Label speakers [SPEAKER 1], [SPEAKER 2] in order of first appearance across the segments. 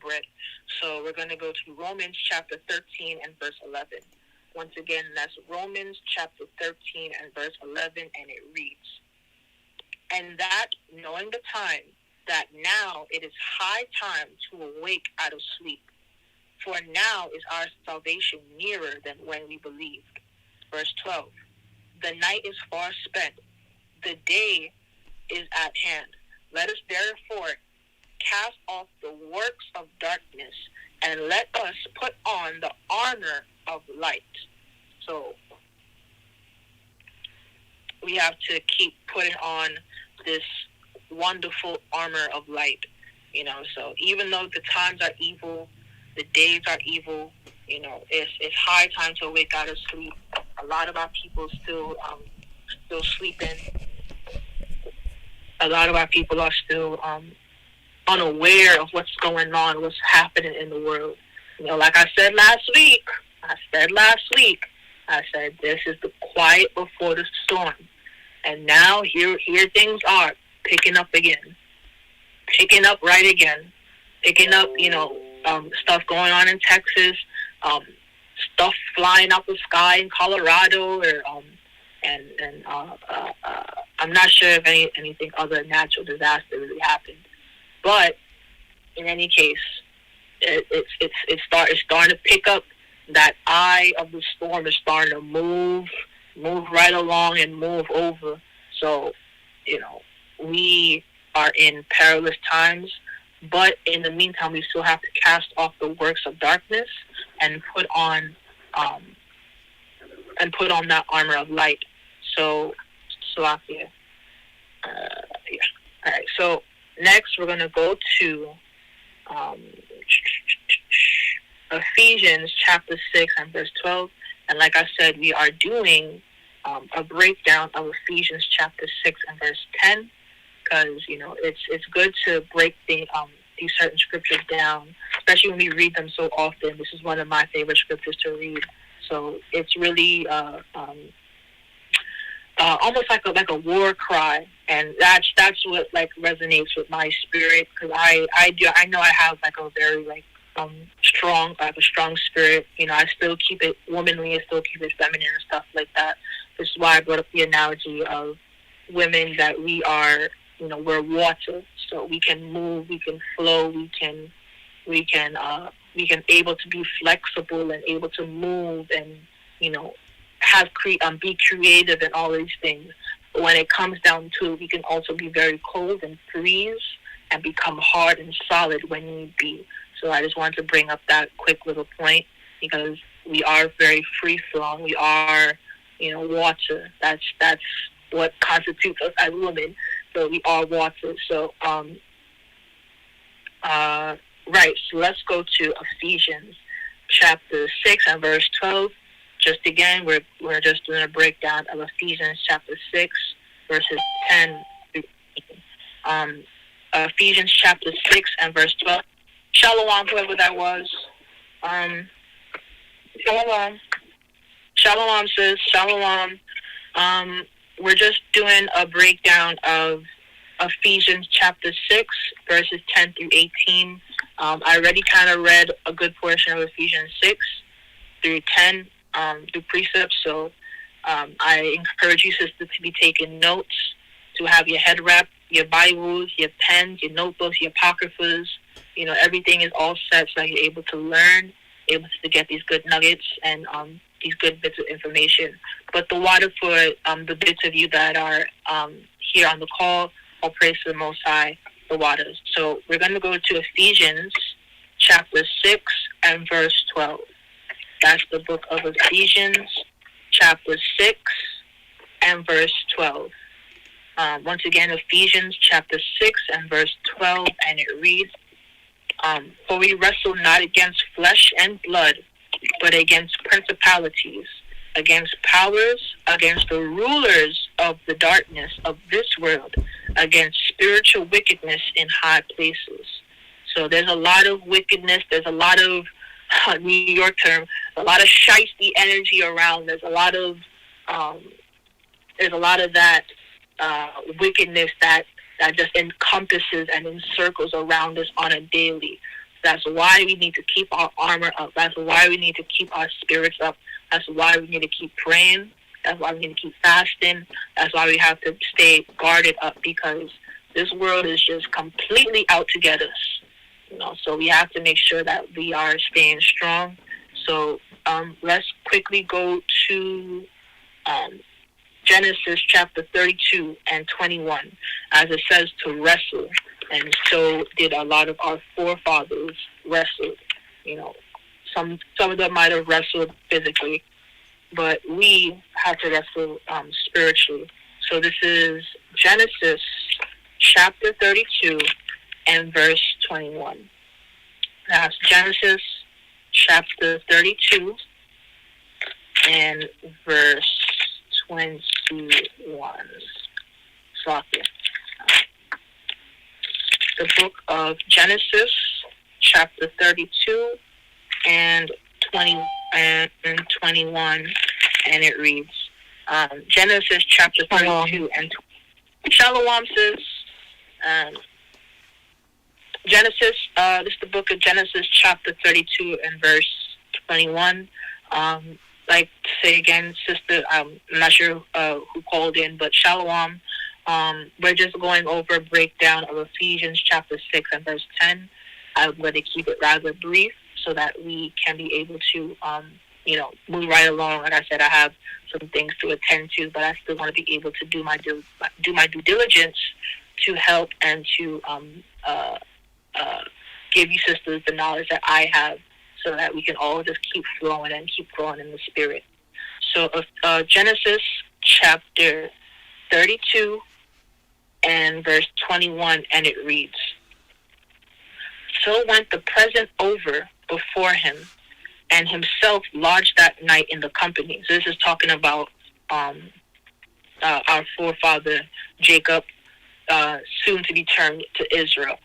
[SPEAKER 1] bread. So we're going to go to Romans chapter 13 and verse 11. Once again, that's Romans chapter 13 and verse 11, and it reads, "And that, knowing the time, that now it is high time to awake out of sleep. For now is our salvation nearer than when we believed." Verse 12, "The night is far spent, the day is at hand. Let us therefore cast off the works of darkness, and let us put on the armor of light." So we have to keep putting on this wonderful armor of light. So even though the times are evil, the days are evil, it's high time to wake out of sleep. A lot of our people still sleeping. A lot of our people are still unaware of what's going on, what's happening in the world. Like I said last week, I said this is the quiet before the storm. And now here things are picking up again. Picking up right again. Picking up, stuff going on in Texas, stuff flying out the sky in Colorado, or I'm not sure if anything other natural disaster really happened. But in any case, it's starting to pick up. That eye of the storm is starting to move right along and move over. So, we are in perilous times, but in the meantime, we still have to cast off the works of darkness and put on that armor of light. So, Salakia. Yeah. All right. So next, we're gonna go to Ephesians chapter 6 and verse 12. And like I said, we are doing a breakdown of Ephesians chapter 6 and verse 10, because it's good to break these certain scriptures down, especially when we read them so often. This is one of my favorite scriptures to read. So it's really almost like a war cry, and that's what resonates with my spirit, because I know I have a very strong spirit. I still keep it womanly, I still keep it feminine and stuff like that. This is why I brought up the analogy of women, that we are, we're water, so we can move, we can flow, we can able to be flexible and able to move, and be creative and all these things. But when it comes down to it, we can also be very cold and freeze and become hard and solid when need be. So I just wanted to bring up that quick little point, because we are very free flowing. We are, water. That's what constitutes us as women. So we are water. So right. So let's go to Ephesians chapter 6 and verse 12. Just again, we're just doing a breakdown of Ephesians chapter 6 verses 10 through 18. Ephesians chapter 6 and verse 12. Shalom, whoever that was. Shalom. Shalom, sis. Shalom. We're just doing a breakdown of Ephesians chapter 6, verses 10 through 18. I already kind of read a good portion of Ephesians 6 through 10 through precepts. So I encourage you, sister, to be taking notes, to have your head wrap, your Bibles, your pens, your notebooks, your Apocryphas. Everything is all set so that you're able to learn, able to get these good nuggets and these good bits of information. But the water for the bits of you that are here on the call, all praise to the Most High, the waters. So we're going to go to Ephesians chapter 6 and verse 12. That's the book of Ephesians chapter 6 and verse 12. Once again, Ephesians chapter 6 and verse 12, and it reads, "For we wrestle not against flesh and blood, but against principalities, against powers, against the rulers of the darkness of this world, against spiritual wickedness in high places." So there's a lot of wickedness. There's a lot of, New York term, a lot of shiesty energy around. There's a lot of that wickedness that just encompasses and encircles around us on a daily. That's why we need to keep our armor up. That's why we need to keep our spirits up. That's why we need to keep praying. That's why we need to keep fasting. That's why we have to stay guarded up, because this world is just completely out to get us. So we have to make sure that we are staying strong. So let's quickly go to Genesis chapter 32 and 21, as it says to wrestle. And so did a lot of our forefathers wrestled. Some of them might have wrestled physically, but we have to wrestle spiritually. So this is Genesis chapter 32 and verse 21. That's Genesis chapter 32 and verse 21. The book of Genesis chapter 32 and 21, and it reads, Genesis chapter 32 and Shalom, sis. Genesis, this is the book of Genesis chapter 32 and verse 21. Like to say again, sister, I'm not sure who called in, but Shalom. We're just going over a breakdown of Ephesians chapter 6 and verse 10. I'm going to keep it rather brief so that we can be able to, move right along. Like I said, I have some things to attend to, but I still want to be able to do my due diligence to help and to give you sisters the knowledge that I have, so that we can all just keep flowing and keep growing in the spirit. So Genesis chapter 32 and verse 21, and it reads, So went the present over before him, and himself lodged that night in the company. So this is talking about our forefather Jacob, soon to be turned to Israel.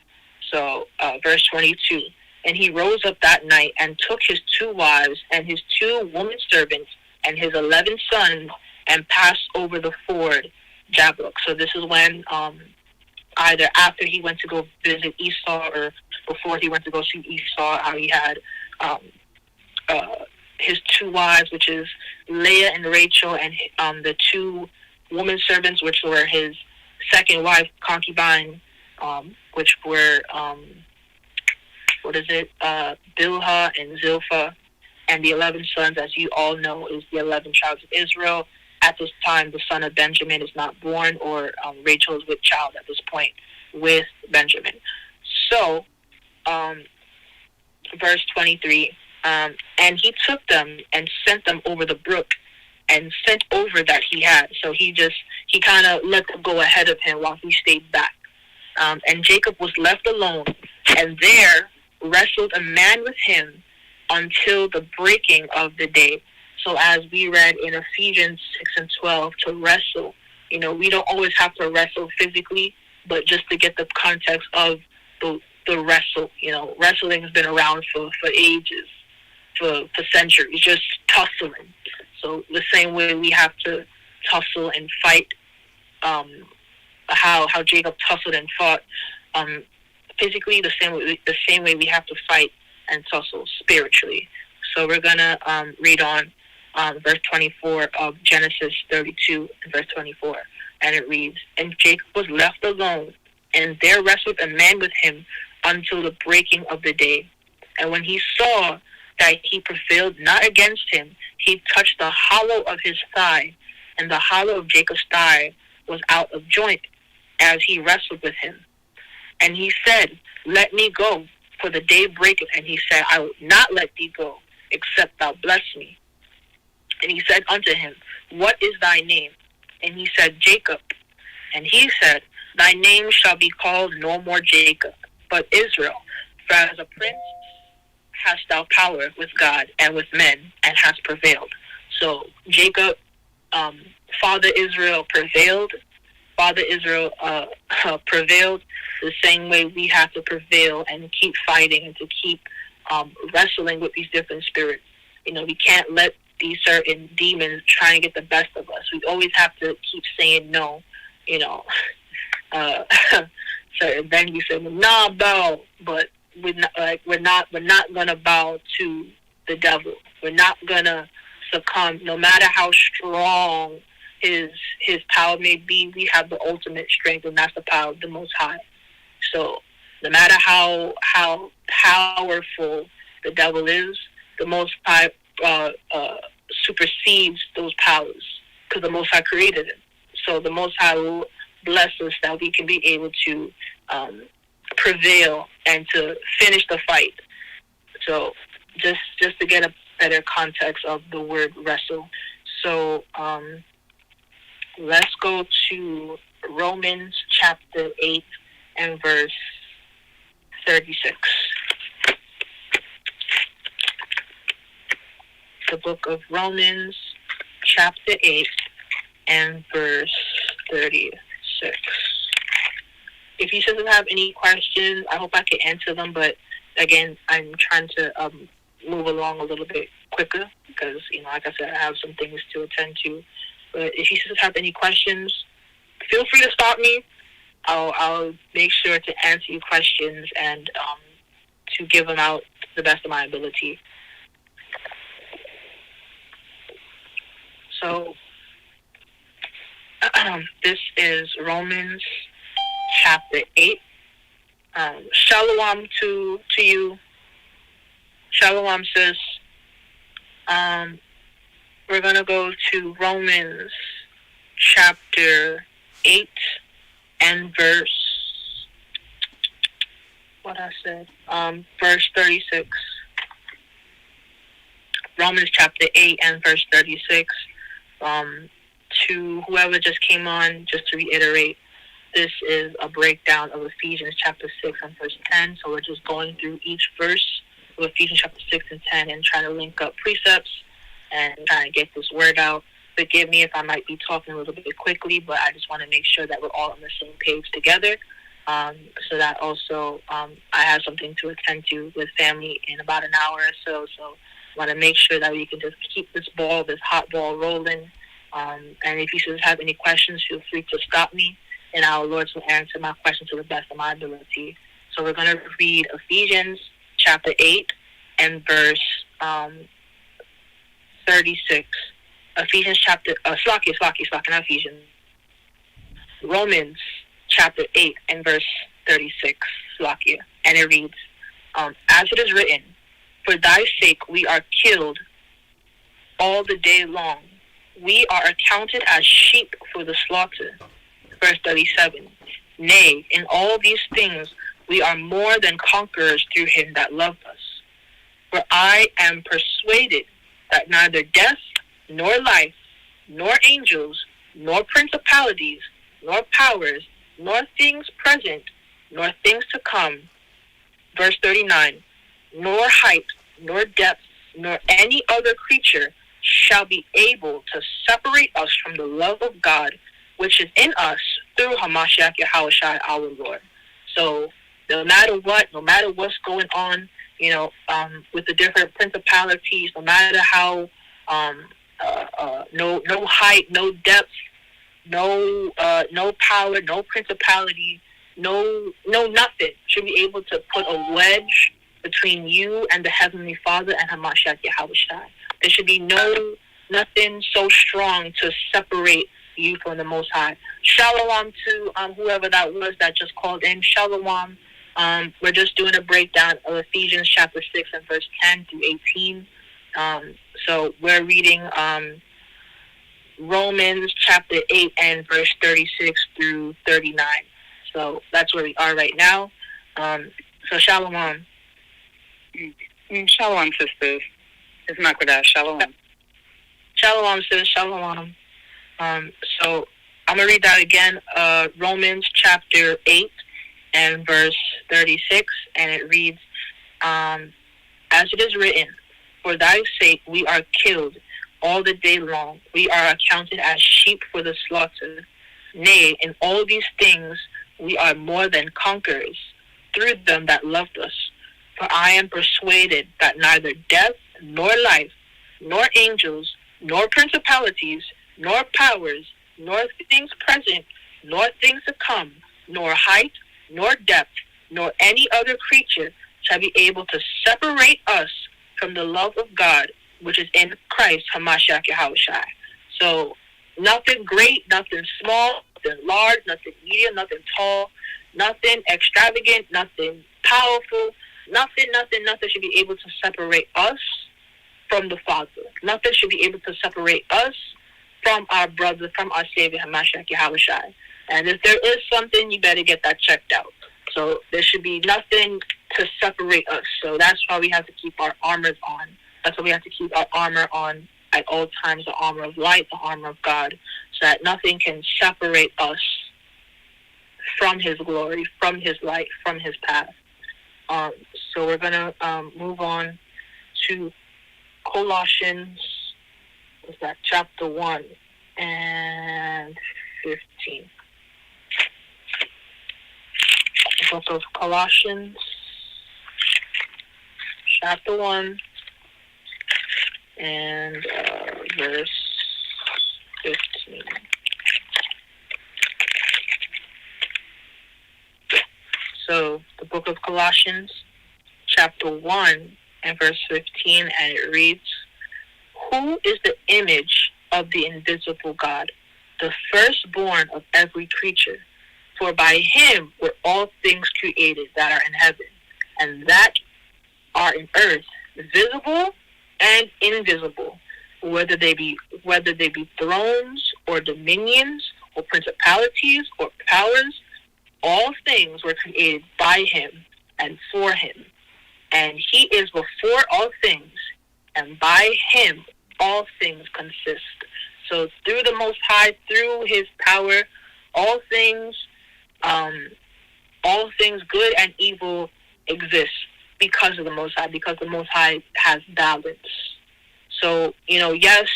[SPEAKER 1] So verse 22, And he rose up that night and took his 2 wives and his 2 women servants and his 11 sons and passed over the ford Jabbok. So this is when either after he went to go visit Esau or before he went to go see Esau, how he had his 2 wives, which is Leah and Rachel, and the 2 women servants, which were his second wife, concubine, which were Bilhah and Zilpah, and the 11 sons, as you all know, is the 11 tribes of Israel. At this time, the son of Benjamin is not born, or Rachel is with child at this point with Benjamin. So, verse 23, and he took them and sent them over the brook, and sent over that he had. So he kind of let them go ahead of him while he stayed back. And Jacob was left alone, and there wrestled a man with him until the breaking of the day. So as we read in Ephesians 6 and 12, to wrestle, we don't always have to wrestle physically, but just to get the context of the wrestle. Wrestling has been around for ages, for centuries, just tussling. So the same way we have to tussle and fight, how Jacob tussled and fought physically, the same way we have to fight and tussle spiritually. So we're gonna read on verse 24 of Genesis 32, verse 24, and it reads, And Jacob was left alone, and there wrestled a man with him until the breaking of the day. And when he saw that he prevailed not against him, he touched the hollow of his thigh, and the hollow of Jacob's thigh was out of joint as he wrestled with him. And he said, Let me go, for the day breaketh. And he said, I will not let thee go, except thou bless me. And he said unto him, What is thy name? And he said, Jacob. And he said, Thy name shall be called no more Jacob, but Israel. For as a prince hast thou power with God and with men, and hast prevailed. So Jacob, Father Israel prevailed. Father Israel prevailed the same way we have to prevail and keep fighting and to keep wrestling with these different spirits. We can't let these certain demons try and get the best of us. We always have to keep saying no, So then we say, nah, bro. But we're not gonna bow to the devil. We're not gonna succumb, no matter how strong his power may be. We have the ultimate strength, and that's the power of the Most High. So no matter how powerful the devil is, the Most High supersedes those powers, because the Most High created him. So the Most High will bless us that we can be able to prevail and to finish the fight. So just to get a better context of the word wrestle. So let's go to Romans chapter 8 and verse 36. The book of Romans chapter 8 and verse 36. If you sisters have any questions, I hope I can answer them, but again, I'm trying to move along a little bit quicker because, like I said, I have some things to attend to. But if you sisters have any questions, feel free to stop me. I'll make sure to answer your questions and to give them out to the best of my ability. So this is Romans chapter 8. Shalom to you. Shalom, sis. We're going to go to Romans chapter 8 and verse, verse 36. Romans chapter 8 and verse 36. To whoever just came on, just to reiterate, this is a breakdown of Ephesians chapter 6 and verse 10. So we're just going through each verse of Ephesians chapter 6 and 10 and trying to link up precepts and trying to get this word out. Forgive me if I might be talking a little bit quickly, but I just want to make sure that we're all on the same page together. So that also I have something to attend to with family in about an hour or so. So I want to make sure that we can just keep this hot ball rolling. And if you guys have any questions, feel free to stop me, and our Lord will answer my questions to the best of my ability. So we're going to read Ephesians chapter 8 and verse 36. Ephesians chapter, not Ephesians. Romans chapter 8 and verse 36, and it reads, as it is written, for thy sake we are killed all the day long. We are accounted as sheep for the slaughter. Verse 37, nay, in all these things we are more than conquerors through him that loved us. For I am persuaded that neither death, nor life, nor angels, nor principalities, nor powers, nor things present, nor things to come. Verse 39, nor height, nor depth, nor any other creature shall be able to separate us from the love of God, which is in us through Hamashiach Yahushua our Lord. So no matter what's going on, with the different principalities, no matter how no height, no depth, no power, no principality, no nothing should be able to put a wedge between you and the Heavenly Father and Hamashiach Yahushua. There should be nothing so strong to separate you from the Most High. Shalom to whoever that was that just called in. Shalom. We're just doing a breakdown of Ephesians chapter 6 and verse 10 through 18. So we're reading Romans chapter 8 and verse 36 through 39. So that's where we are right now. So shalom.
[SPEAKER 2] Shalom, sisters. It's Makodash. Shalom.
[SPEAKER 1] Shalom, sis. Shalom. So I'm going to read that again. Romans chapter 8 and verse 36. And it reads, as it is written, for thy sake we are killed all the day long. We are accounted as sheep for the slaughter. Nay, in all these things we are more than conquerors through them that loved us. For I am persuaded that neither death, nor life, nor angels, nor principalities, nor powers, nor things present, nor things to come, nor height, nor depth, nor any other creature shall be able to separate us from the love of God, which is in Christ, Hamashiach Yahushua. So nothing great, nothing small, nothing large, nothing medium, nothing tall, nothing extravagant, nothing powerful, nothing should be able to separate us from the Father. Nothing should be able to separate us from our brother, from our Savior, Hamashiach Yahushua. And if there is something, you better get that checked out. So there should be nothing to separate us. So that's why we have to keep our armors on. That's why we have to keep our armor on at all times, the armor of light, the armor of God, so that nothing can separate us from His glory, from His light, from His path. So we're going to move on to Colossians, what's that, chapter 1 and 15. The book of Colossians, chapter 1 and verse 15. So the book of Colossians, chapter 1 and verse 15, and it reads, "Who is the image of the invisible God, the firstborn of every creature? For by Him were all things created that are in heaven, and that are in earth, visible and invisible, whether they be thrones or dominions or principalities or powers. All things were created by Him and for Him. And He is before all things, and by Him all things consist." So through the Most High, through His power, all things good and evil exist because of the Most High, because the Most High has balance. So, yes,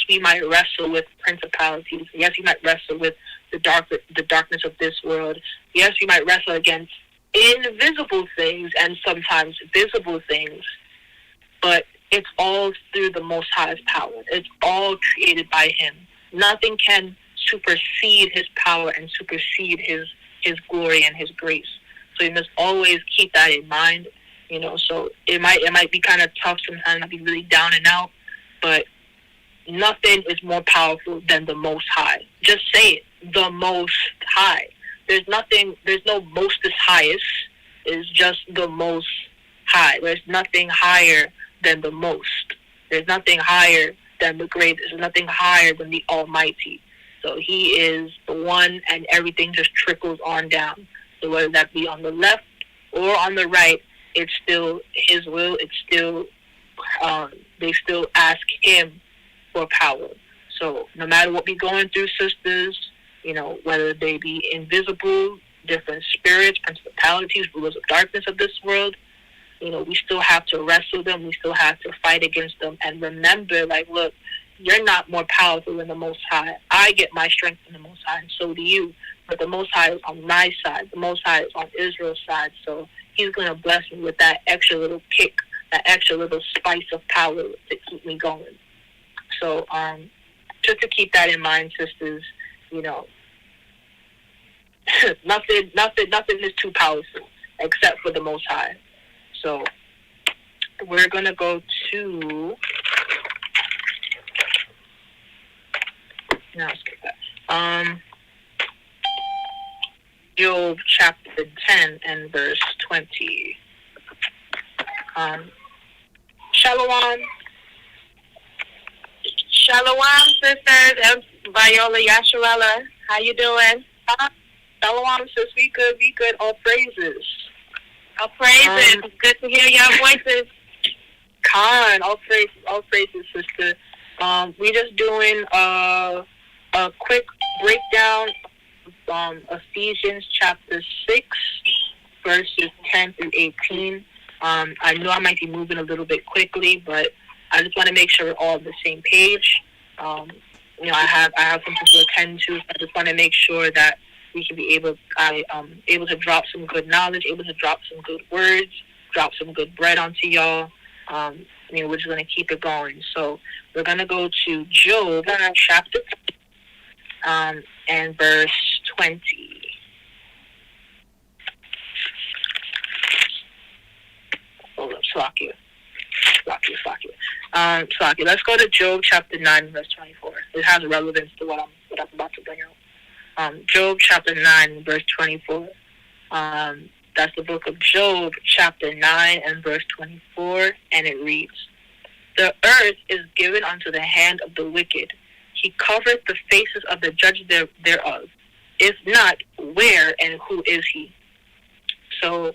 [SPEAKER 1] we might wrestle with principalities. Yes, we might wrestle with the darkness of this world. Yes, we might wrestle against invisible things and sometimes visible things, but it's all through the Most High's power. It's all created by Him. Nothing can supersede His power and supersede His glory and His grace. So you must always keep that in mind. So it might be kind of tough sometimes to be really down and out, but nothing is more powerful than the Most High. Just say it, the Most High. There's no mostest highest. It's just the Most High. There's nothing higher than the most. There's nothing higher than the greatest. There's nothing higher than the Almighty. So He is the one, and everything just trickles on down. So whether that be on the left or on the right, it's still His will. It's still, they still ask Him for power. So no matter what we're going through, sisters, whether they be invisible, different spirits, principalities, rulers of darkness of this world, we still have to wrestle them. We still have to fight against them. And remember, look, you're not more powerful than the Most High. I get my strength from the Most High, and so do you. But the Most High is on my side. The Most High is on Israel's side. So He's going to bless me with that extra little kick, that extra little spice of power to keep me going. So just to keep that in mind, sisters, nothing is too powerful except for the Most High. So we're going to go to, no, skip that. Job chapter 10 and verse 20. Shalom.
[SPEAKER 3] Shalom, sisters. Viola Yasharella. How you doing?
[SPEAKER 1] Shalom, sis. We good. All praises.
[SPEAKER 3] All praises. It's good to hear your voices.
[SPEAKER 1] Khan, all praises, sister. We just doing a quick breakdown of Ephesians chapter 6, verses 10 through 18. I know I might be moving a little bit quickly, but I just want to make sure we're all on the same page. I have something to attend to. So I just want to make sure that we can be able to drop some good knowledge, able to drop some good words, drop some good bread onto y'all. We're just going to keep it going. So we're going to go to Job chapter 10 and verse 20. Slovakia. Let's go to Job chapter 9, verse 24. It has relevance to what I'm about to bring out. Job chapter 9, verse 24. That's the book of Job, chapter 9 and verse 24, and it reads, "The earth is given unto the hand of the wicked. He covereth the faces of the judges thereof. If not, where and who is he?" So,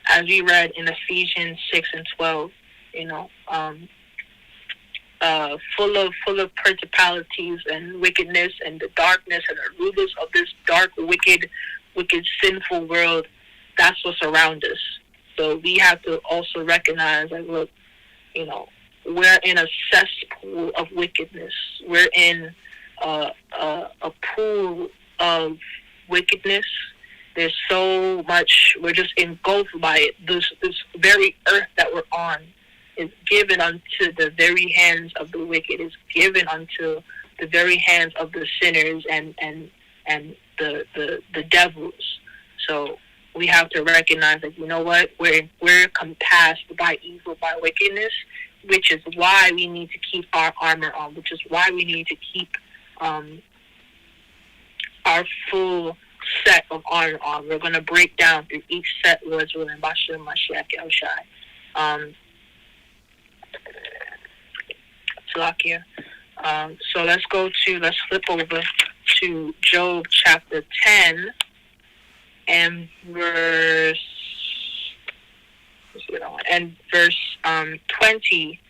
[SPEAKER 1] as we read in Ephesians 6 and 12, full of principalities and wickedness and the darkness and the rulers of this dark, wicked, sinful world. That's what's around us. So we have to also recognize, like, look, we're in a cesspool of wickedness. We're in a pool of wickedness. There's so much. We're just engulfed by it. This very earth that we're on is given unto the very hands of the wicked. Is given unto the very hands of the sinners and the devils. So we have to recognize that, what, we're compassed by evil, by wickedness, which is why we need to keep our armor on, which is why we need to keep our full set of armor on. We're going to break down through each set, Lord's willing. Slovakia. So let's flip over to Job chapter 10 and verse 20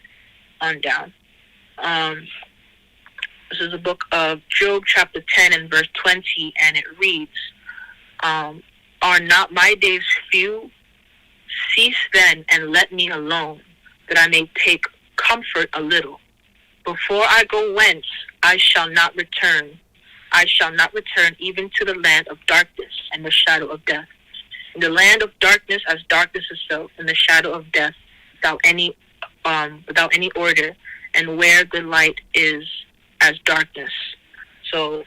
[SPEAKER 1] on down. This is the book of Job chapter 10 and verse 20, and it reads, "Are not my days few? Cease then and let me alone, that I may take comfort a little. Before I go whence, I shall not return. I shall not return even to the land of darkness and the shadow of death. In the land of darkness as darkness itself, in the shadow of death, without any order, and where the light is as darkness." So,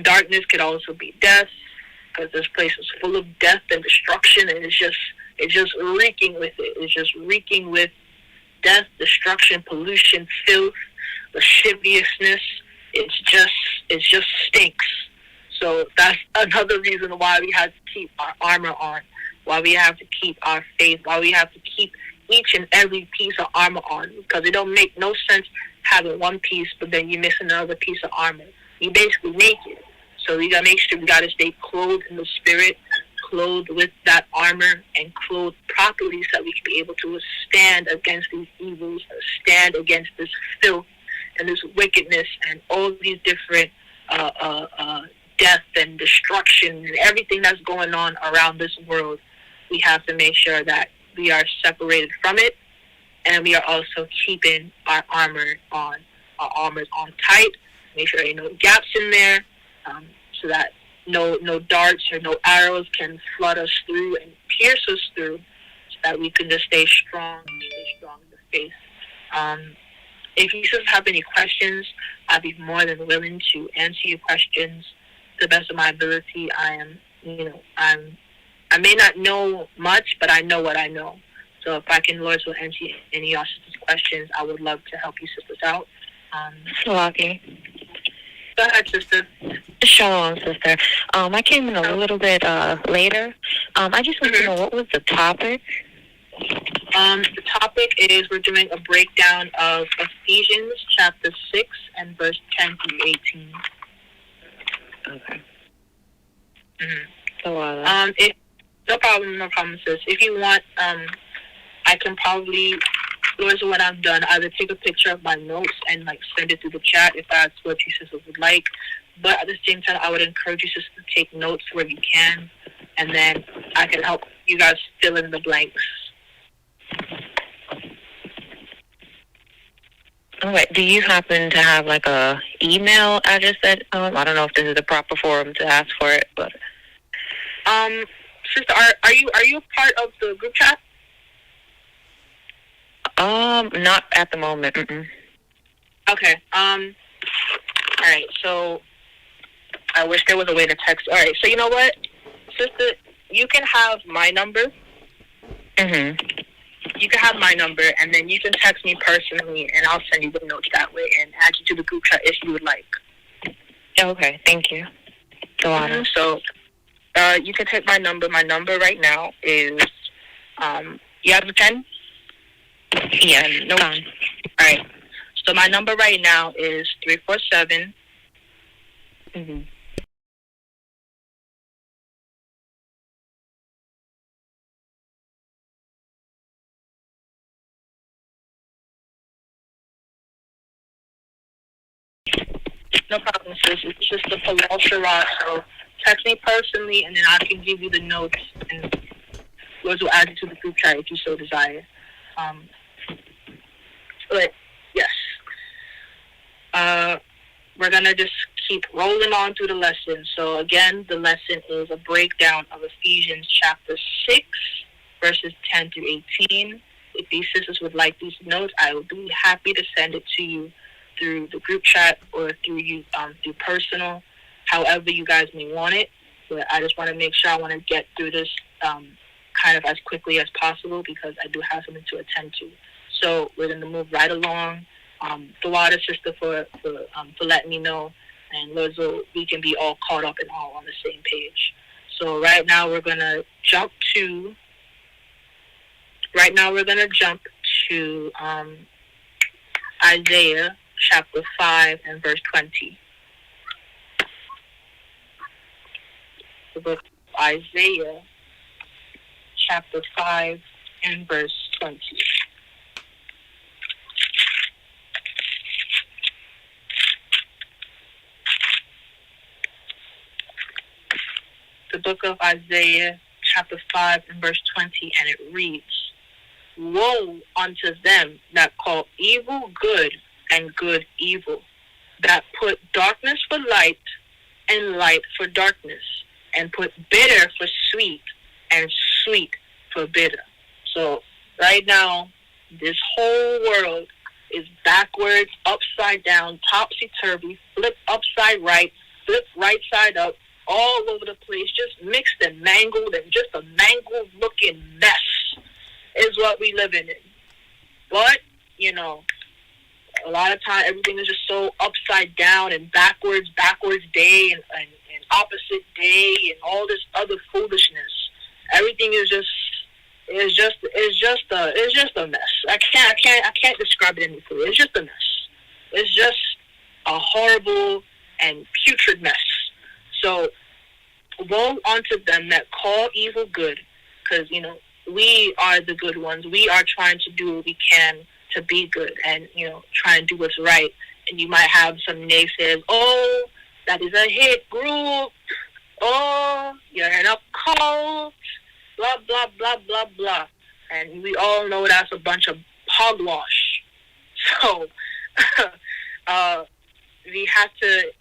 [SPEAKER 1] darkness could also be death, because this place is full of death and destruction, and it's just reeking with it. It's just reeking with death, destruction, pollution, filth, lasciviousness. It just stinks. So that's another reason why we have to keep our armor on, why we have to keep our faith, why we have to keep each and every piece of armor on, because it don't make no sense having one piece, but then you miss another piece of armor. You basically naked. So we gotta make sure we gotta stay clothed in the spirit, clothed with that armor, and clothed properly so that we can be able to stand against these evils, stand against this filth and this wickedness and all these different death and destruction and everything that's going on around this world. We have to make sure that we are separated from it, and we are also keeping our armor on. Our armor is on tight. Make sure there are no gaps in there, so that no darts or no arrows can flood us through and pierce us through, so that we can just stay strong in the faith. If you just have any questions, I'd be more than willing to answer your questions to the best of my ability. I may not know much, but I know what I know. So if I can, Lord, will answer any of your sisters' questions, I would love to help you sisters out.
[SPEAKER 2] Okay.
[SPEAKER 1] Go ahead, sister.
[SPEAKER 2] Shalom, sister. I came in a little bit later. I just want to know, what was the topic?
[SPEAKER 1] The topic is, we're doing a breakdown of Ephesians chapter 6 and verse 10 through 18.
[SPEAKER 2] Okay.
[SPEAKER 1] Mm-hmm.
[SPEAKER 2] So,
[SPEAKER 1] no problem, sis. If you want, I can probably, Lord, when I'm done, either take a picture of my notes and send it through the chat if that's what you sisters would like. But at the same time, I would encourage you sisters to take notes where you can, and then I can help you guys fill in the blanks.
[SPEAKER 2] all right. Do you happen to have a email address that I don't know if this is the proper forum to ask for it, but
[SPEAKER 1] sister, are you a part of the group chat?
[SPEAKER 2] not at the moment. Mm-mm.
[SPEAKER 1] Okay. All right. So I wish there was a way to text. All right. So you know what, sister, you can have my number.
[SPEAKER 2] Mhm.
[SPEAKER 1] you can have my number, and then you can text me personally, and I'll send you the notes that way and add you to the group chat if you would like.
[SPEAKER 2] Okay, thank you. Go on.
[SPEAKER 1] So, you can take my number. My number right now is, you have a pen?
[SPEAKER 2] Yeah,
[SPEAKER 1] No.
[SPEAKER 2] no.
[SPEAKER 1] All right. So my number right now is 347.
[SPEAKER 2] Mm-hmm.
[SPEAKER 1] No problem, sis. It's just the Palal Shara. So text me personally, and then I can give you the notes, and those will add you to the group chat if you so desire. But yes, we're gonna just keep rolling on through the lesson. So again, the lesson is a breakdown of Ephesians chapter 6, verses 10 through 18. If these sisters would like these notes, I will be happy to send it to you through the group chat or through personal, however you guys may want it. But I just want to make sure I want to get through this kind of as quickly as possible because I do have something to attend to. So we're going to move right along. The water sister for letting me know, and Lord, so we can be all caught up and all on the same page. So right now we're going to jump to Isaiah chapter 5 and verse 20. The book of Isaiah chapter 5 and verse 20. The book of Isaiah chapter 5 and verse 20, and it reads, Woe unto them that call evil good and good evil, that put darkness for light and light for darkness, and put bitter for sweet and sweet for bitter. So right now, this whole world is backwards, upside down, topsy-turvy, flip upside right, flip right side up, all over the place, just mixed and mangled, and just a mangled looking mess is what we live in. But, a lot of time everything is just so upside down and backwards day and opposite day and all this other foolishness. Everything is just a mess. I can't describe it any further. It's just a mess. It's just a horrible and putrid mess. So, woe unto them that call evil good, because, we are the good ones. We are trying to do what we can to be good and, try and do what's right. And you might have some naysayers, oh, that is a hate group. Oh, you're in a cult. Blah, blah, blah, blah, blah. And we all know that's a bunch of hogwash. So, we have to,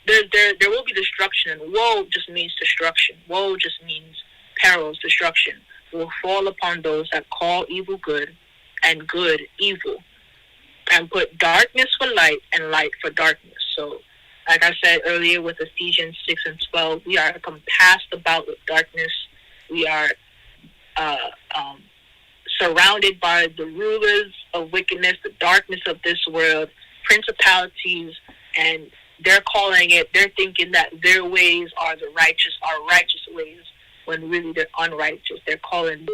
[SPEAKER 1] there will be destruction, and woe just means destruction. Woe just means perils, destruction will fall upon those that call evil good and good evil, and put darkness for light and light for darkness. So, like I said earlier with Ephesians 6 and 12, we are compassed about with darkness. We are surrounded by the rulers of wickedness, the darkness of this world, principalities, and they're thinking that their ways are righteous ways, when really they're unrighteous. They're calling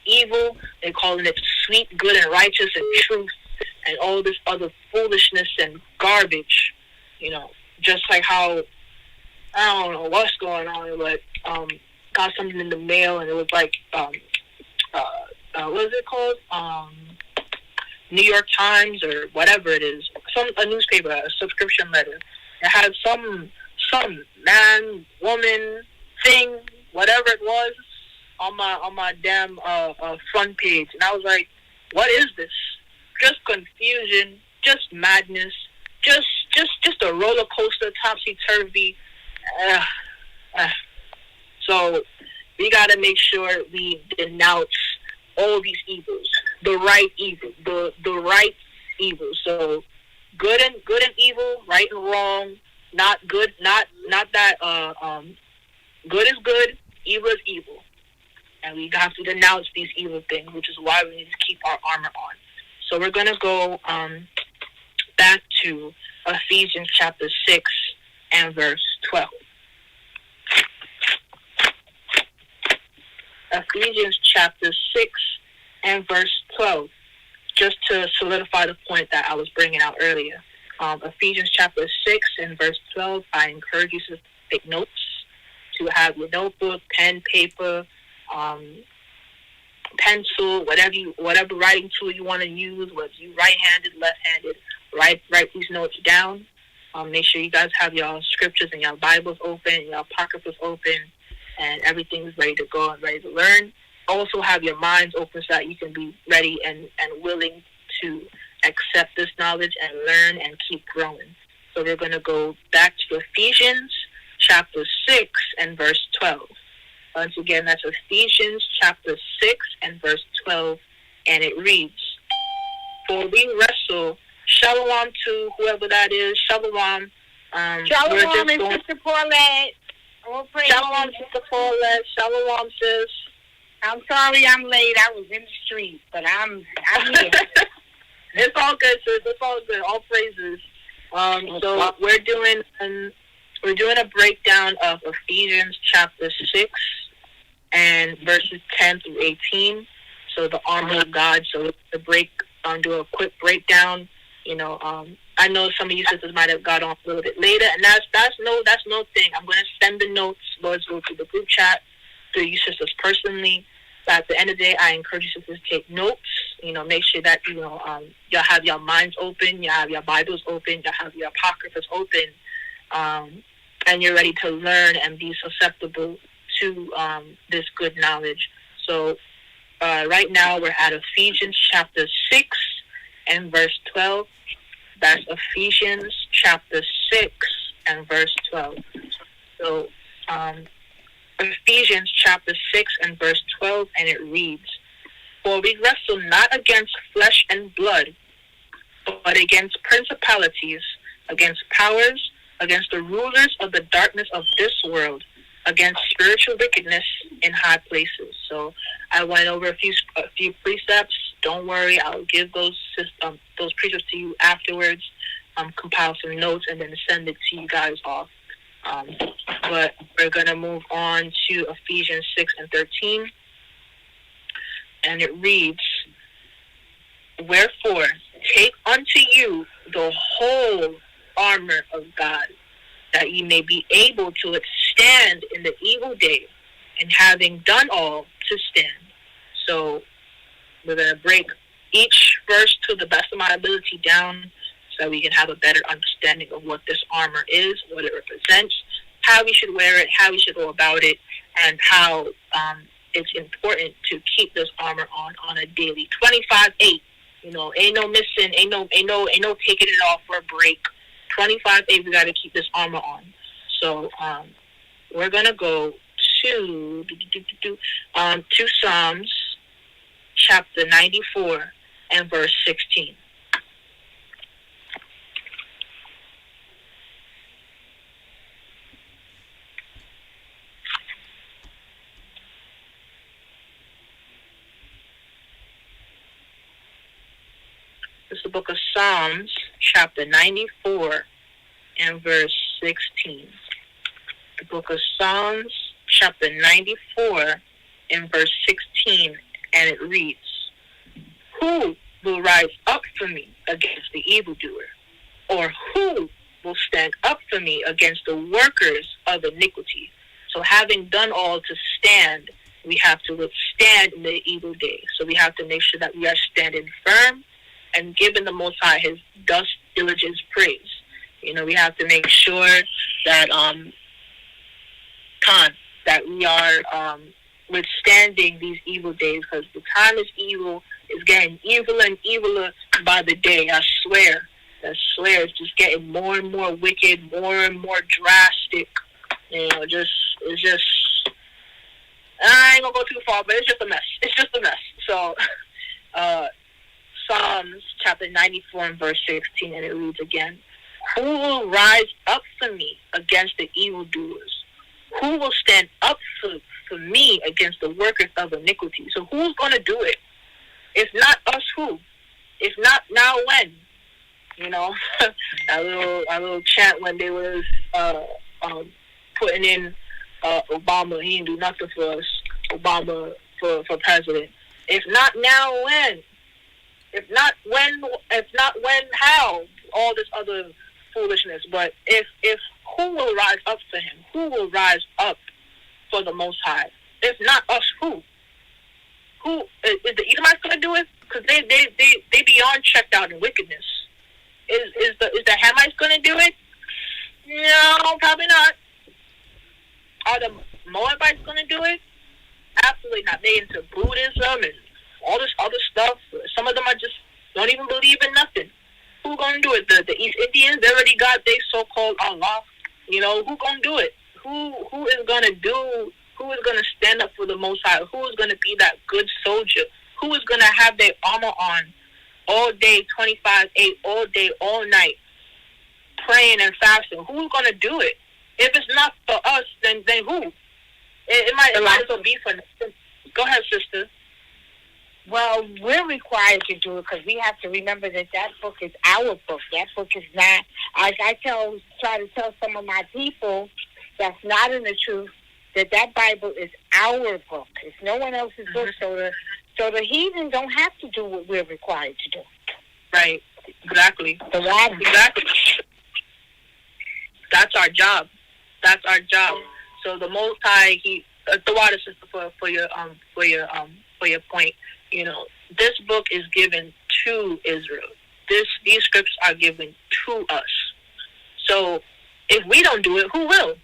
[SPEAKER 1] evil, they're calling it sweet, good, and righteous, and truth, and all this other foolishness and garbage. Just like how, I don't know what's going on, but got something in the mail, and it was like, what is it called? New York Times or whatever it is, a newspaper, a subscription letter. It had some man, woman, thing, whatever it was, on my damn front page, and I was like, what is this? Just confusion, just madness, just a roller coaster, topsy turvy. So we gotta make sure we denounce all these evils, the right evil, the right evil. So good and evil, right and wrong, not good, not that good is good, evil is evil. we have to denounce these evil things, which is why we need to keep our armor on. So we're going to go back to Ephesians chapter 6 and verse 12. Ephesians chapter 6 and verse 12. Just to solidify the point that I was bringing out earlier. Ephesians chapter 6 and verse 12, I encourage you to take notes, to have your notebook, pen, paper, pencil, whatever writing tool you want to use, whether you right-handed, left-handed, write these notes down. Make sure you guys have your scriptures and your Bibles open, your Apocryphas open, and everything's ready to go and ready to learn. Also have your minds open so that you can be ready and willing to accept this knowledge and learn and keep growing. So we're going to go back to Ephesians chapter 6 and verse 12. Once again, that's Ephesians chapter 6 and verse 12, and it reads, "For we wrestle," shalom to whoever that is, shalom.
[SPEAKER 3] Shalom, Sister Paulette.
[SPEAKER 1] Shalom, Sister Paulette. Shalom, sis.
[SPEAKER 3] I'm sorry I'm late. I was in the street, but I'm here.
[SPEAKER 1] It's all good, sis. It's all good. All praises. So we're doing a breakdown of Ephesians chapter 6 and verses 10 through 18. So the armor of God. So do a quick breakdown. I know some of you sisters might have got on a little bit later, and that's no thing. I'm going to send the notes. Lord's go to the group chat to you sisters personally. But at the end of the day, I encourage you sisters to take notes. Make sure that you'll have your minds open, you have your Bibles open, you have your Apocryphas open, and you're ready to learn and be susceptible to this good knowledge. So right now we're at Ephesians chapter 6 and verse 12. That's Ephesians chapter 6 and verse 12. So Ephesians chapter 6 and verse 12, and it reads, "For we wrestle not against flesh and blood, but against principalities, against powers, against the rulers of the darkness of this world, against spiritual wickedness in high places." So I went over a few precepts. Don't worry, I'll give those precepts to you afterwards. Compile some notes and then send it to you guys off. But we're going to move on to Ephesians 6 and 13. And it reads, "Wherefore, take unto you the whole armor of God, that ye may be able to withstand in the evil day, and having done all, to stand." So we're going to break each verse to the best of my ability down so that we can have a better understanding of what this armor is, what it represents, how we should wear it, how we should go about it, and how it's important to keep this armor on a daily 25/8. Ain't no missing, ain't no taking it off for a break. 25/8, we got to keep this armor on. So we're gonna go to Psalms chapter 94 and verse 16. This is the book of Psalms, chapter 94 and verse 16. The book of Psalms, chapter 94 and verse 16, and it reads, "Who will rise up for me against the evildoer? Or who will stand up for me against the workers of iniquity?" So having done all to stand, we have to withstand in the evil day. So we have to make sure that we are standing firm and giving the Most High his just diligence praise. We have to make sure that that we are withstanding these evil days, because the time is evil. It's getting eviler and eviler by the day. I swear. It's just getting more and more wicked, more and more drastic. It's just. I ain't gonna go too far, but it's just a mess. So, Psalms chapter 94 and verse 16, and it reads again, "Who will rise up for me against the evildoers? Who will stand up for me against the workers of iniquity. So who's going to do it? If not us, who? If not now, when? You know, a little chant when they was putting in Obama. He didn't do nothing for us. Obama for president. If not now, when? If not when? If not when? How? All this other foolishness. But if who will rise up for him? Who will rise up for the Most High? If not us, who? Who is the Edomites going to do it? Because they beyond checked out in wickedness. Is the Hamites going to do it? No, probably not. Are the Moabites going to do it? Absolutely not. They into Buddhism and all this other stuff. Some of them are just don't even believe in nothing. Who going to do it? The East Indians, they already got their so-called Allah. You know, who going to do it? Who is going to do? Who is going to stand up for the Most High? Who is going to be that good soldier? Who is going to have their armor on all day, 25/8, all day, all night, praying and fasting? Who's going to do it? If it's not for us, then who? It might as well be for. Go ahead, sister.
[SPEAKER 4] Well, we're required to do it because we have to remember that book is our book. That book is not. As I try to tell some of my people that's not in the truth that Bible is our book. It's no one else's book. So the heathen don't have to do what we're required to do.
[SPEAKER 1] Right. Exactly.
[SPEAKER 4] Exactly.
[SPEAKER 1] That's our job. That's our job. So the Most High, the water sister for your point. You know, this book is given to Israel. These scripts are given to us. So if we don't do it, who will?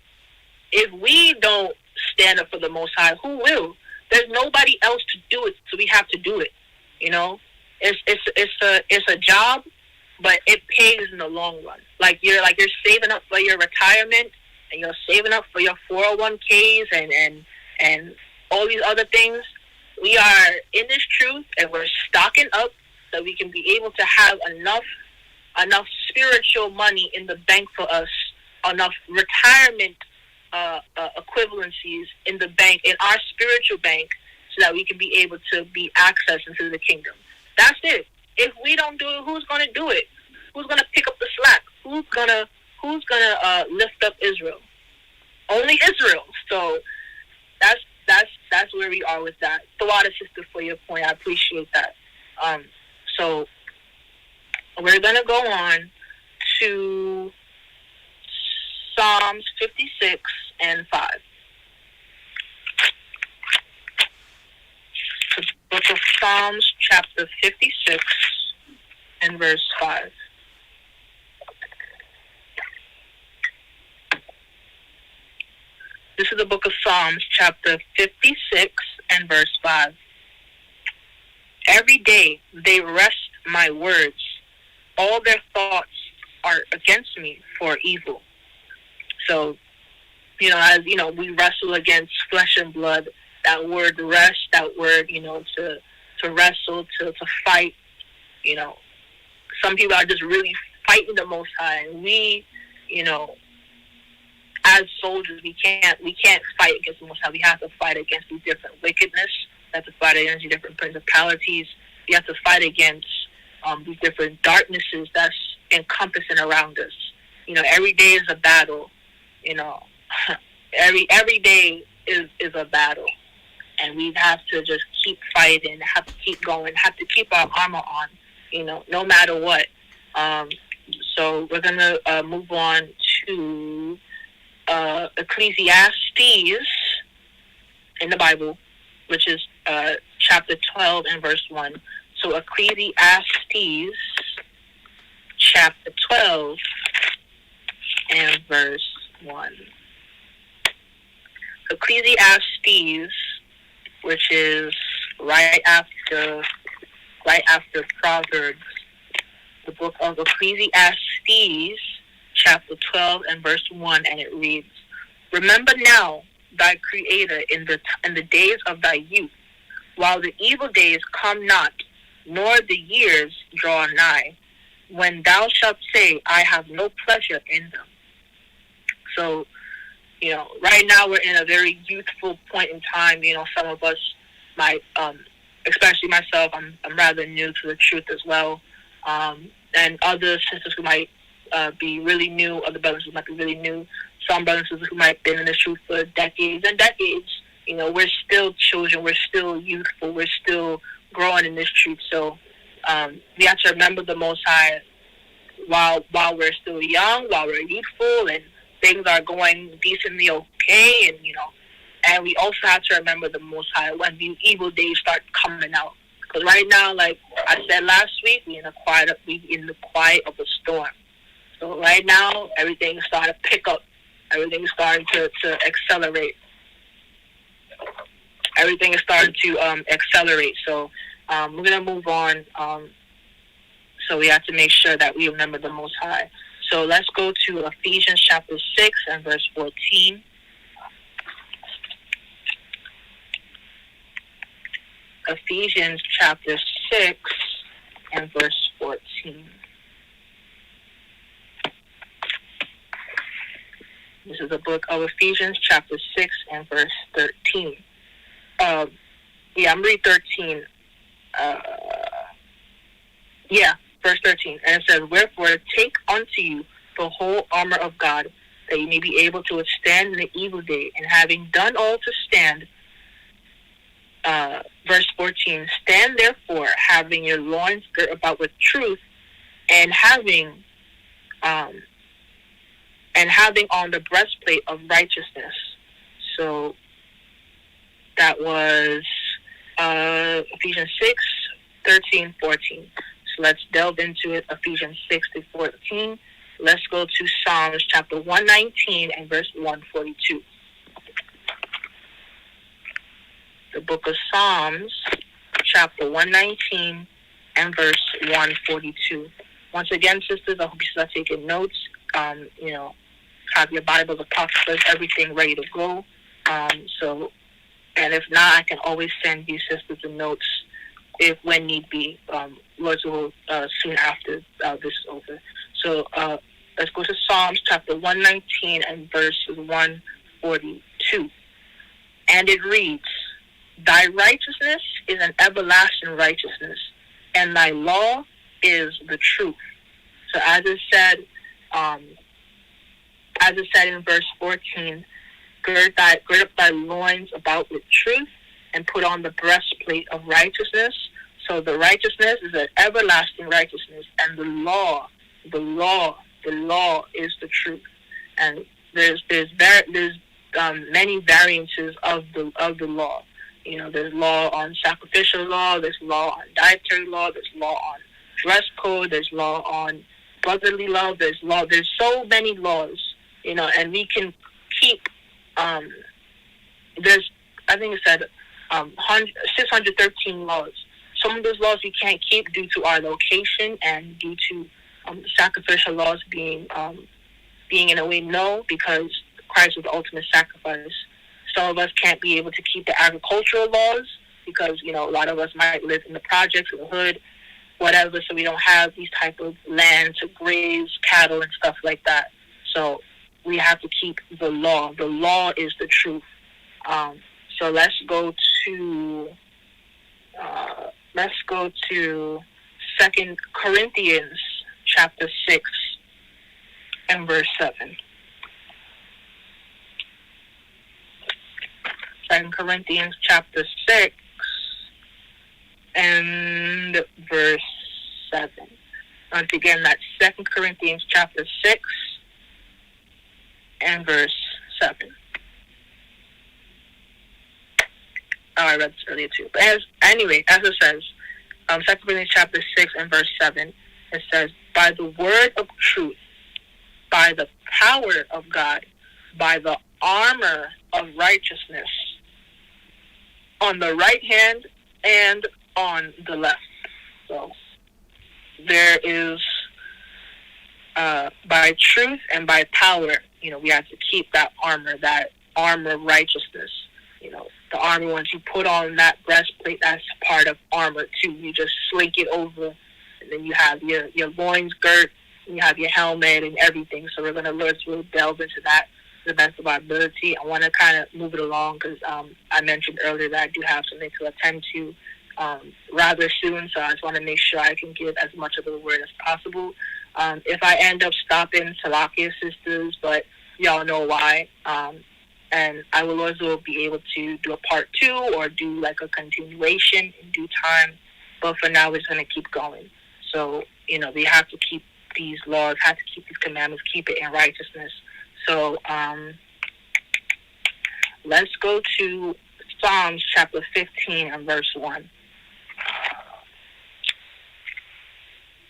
[SPEAKER 1] If we don't stand up for the Most High, who will? There's nobody else to do it, so we have to do it. You know, it's a job, but it pays in the long run. Like you're saving up for your retirement, and you're saving up for your 401ks and all these other things. We are in this truth, and we're stocking up so we can be able to have enough spiritual money in the bank for us, enough retirement equivalencies in the bank, in our spiritual bank, so that we can be able to be accessed into the kingdom. That's it. If we don't do it, who's going to do it? Who's going to pick up the slack? Who's gonna lift up Israel? Only Israel. So that's where we are with that. Tawada sister, for your point, I appreciate that. So we're gonna go on to Psalms 56 and 5. The book of Psalms, chapter 56 and verse 5. This is the book of Psalms, chapter 56 and verse 5. Every day they wrest my words. All their thoughts are against me for evil. So, you know, as you know, we wrestle against flesh and blood. That word rest, that word, you know, to wrestle, to fight. You know, some people are just really fighting the Most High, and we, you know, as soldiers, we can't fight against the Most High. We have to fight against these different wickedness. We have to fight against these different principalities. We have to fight against these different darknesses that's encompassing around us. You know, every day is a battle. You know, every day is a battle, and we have to just keep fighting. Have to keep going. Have to keep our armor on. You know, no matter what. So we're gonna move on to Ecclesiastes in the Bible, which is chapter 12 and verse 1. So Ecclesiastes chapter 12 and verse 1. Ecclesiastes, which is right after Proverbs, the book of Ecclesiastes chapter 12 and verse 1, and it reads, "Remember now thy Creator in the days of thy youth, while the evil days come not, nor the years draw nigh, when thou shalt say, I have no pleasure in them." So right now we're in a very youthful point in time. Some of us might, especially myself, I'm rather new to the truth as well. And other sisters who might be really new, other brothers who might be really new, some brothers and sisters who might have been in the truth for decades and decades. We're still children, we're still youthful, we're still growing in this truth. So we have to remember the Most High while we're still young, while we're youthful, and things are going decently okay, and we also have to remember the Most High when these evil days start coming out. Because right now, like I said last week, we in the quiet of a storm. So right now, everything's starting to pick up. Everything's starting to accelerate. Everything is starting to accelerate. So we're gonna move on. So we have to make sure that we remember the Most High. So let's go to Ephesians chapter 6 and verse 14. Ephesians chapter 6 and verse 14. This is the book of Ephesians chapter 6 and verse 13. I'm reading 13. Verse 13. And it says, "Wherefore take unto you the whole armor of God, that you may be able to withstand in the evil day, and having done all to stand." Verse 14, "Stand therefore, having your loins girt about with truth, and having on the breastplate of righteousness." So that was Ephesians 6, 13, 14. So let's delve into it, Ephesians 6 to 14. Let's go to Psalms chapter 119 and verse 142. The book of Psalms, chapter 119 and verse 142. Once again, sisters, I hope you start taking notes. Have your Bibles, Apocrypha, everything ready to go. And if not, I can always send you, sisters, the notes when need be. Words will soon after this is over. So let's go to Psalms chapter 119 and verse 142. And it reads, "Thy righteousness is an everlasting righteousness, and thy law is the truth." So as it said in verse 14, gird up thy loins about with truth, and put on the breastplate of righteousness. So the righteousness is an everlasting righteousness, and the law is the truth. And there's many variances of the law. There's law on sacrificial law, there's law on dietary law, there's law on dress code, there's law on brotherly love, there's so many laws, and we can keep, there's, I think it said, 613 laws. Some of those laws we can't keep due to our location and due to sacrificial laws being in a way no, because Christ was the ultimate sacrifice. Some of us can't be able to keep the agricultural laws because, a lot of us might live in the projects, in the hood, whatever, so we don't have these type of land to graze cattle and stuff like that. So we have to keep the law. The law is the truth. So let's go to 2 Corinthians chapter 6 and verse 7. 2 Corinthians chapter 6 and verse 7. Once again, that's 2 Corinthians chapter 6 and verse 7. Oh, I read this earlier too. But as it says, 2 Corinthians chapter 6 and verse 7, it says, "By the word of truth, by the power of God, by the armor of righteousness, on the right hand and on the left." So there is by truth and by power, we have to keep that armor of righteousness. The armor, once you put on that breastplate, that's part of armor too. You just slink it over, and then you have your loins girt, and you have your helmet and everything. So we'll delve into that the best of my ability. I want to kind of move it along because I mentioned earlier that I do have something to attend to rather soon, so I just want to make sure I can give as much of the word as possible. If I end up stopping, Salakia sisters, but y'all know why. And I will also be able to do a part 2 or do like a continuation in due time. But for now, we're just going to keep going. So, we have to keep these laws, have to keep these commandments, keep it in righteousness. So, let's go to Psalms chapter 15 and verse 1.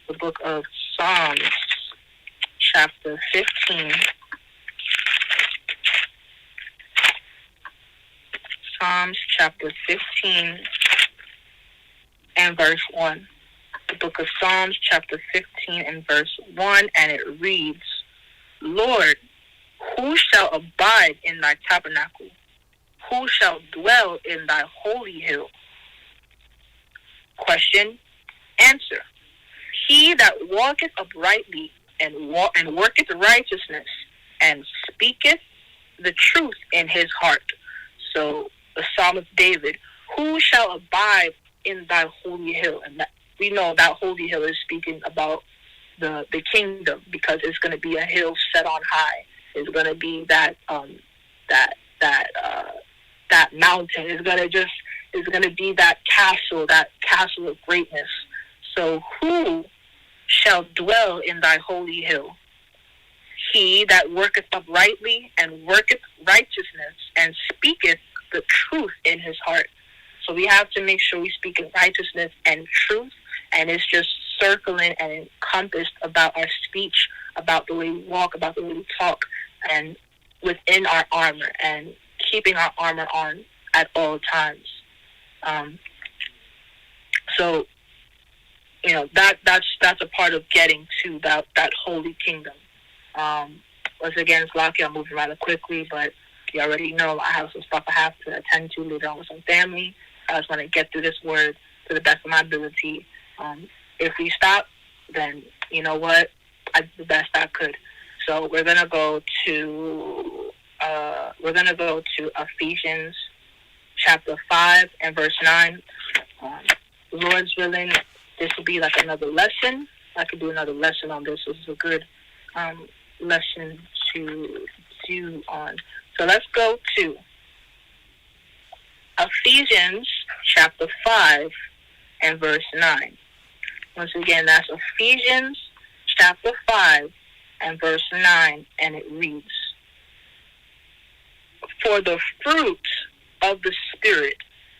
[SPEAKER 1] The book of Psalms chapter 15. Psalms chapter 15 and verse 1. The book of Psalms chapter 15 and verse 1, and it reads, Lord, who shall abide in thy tabernacle? Who shall dwell in thy holy hill? Question, answer. He that walketh uprightly and worketh righteousness and speaketh the truth in his heart. So the Psalm of David, who shall abide in thy holy hill? And that, we know that holy hill is speaking about the kingdom, because it's going to be a hill set on high. It's going to be that mountain. It's going to be that castle of greatness. So who shall dwell in thy holy hill? He that worketh uprightly and worketh righteousness and speaketh the truth in his heart. So we have to make sure we speak in righteousness and truth, and it's just circling and encompassed about our speech, about the way we walk, about the way we talk, and within our armor, and keeping our armor on at all times. So that's a part of getting to that holy kingdom. Once again, it's lucky I'm moving rather quickly, but you already know I have some stuff I have to attend to later on with some family. I just want to get through this word to the best of my ability. If we stop, then you know what? I did the best I could. So we're gonna go to Ephesians chapter 5 and verse 9. Lord's willing, this will be like another lesson. I could do another lesson on this. This is a good lesson to do on. So let's go to Ephesians chapter 5 and verse 9. Once again, that's Ephesians chapter 5 and verse 9, and it reads, For the fruit of the Spirit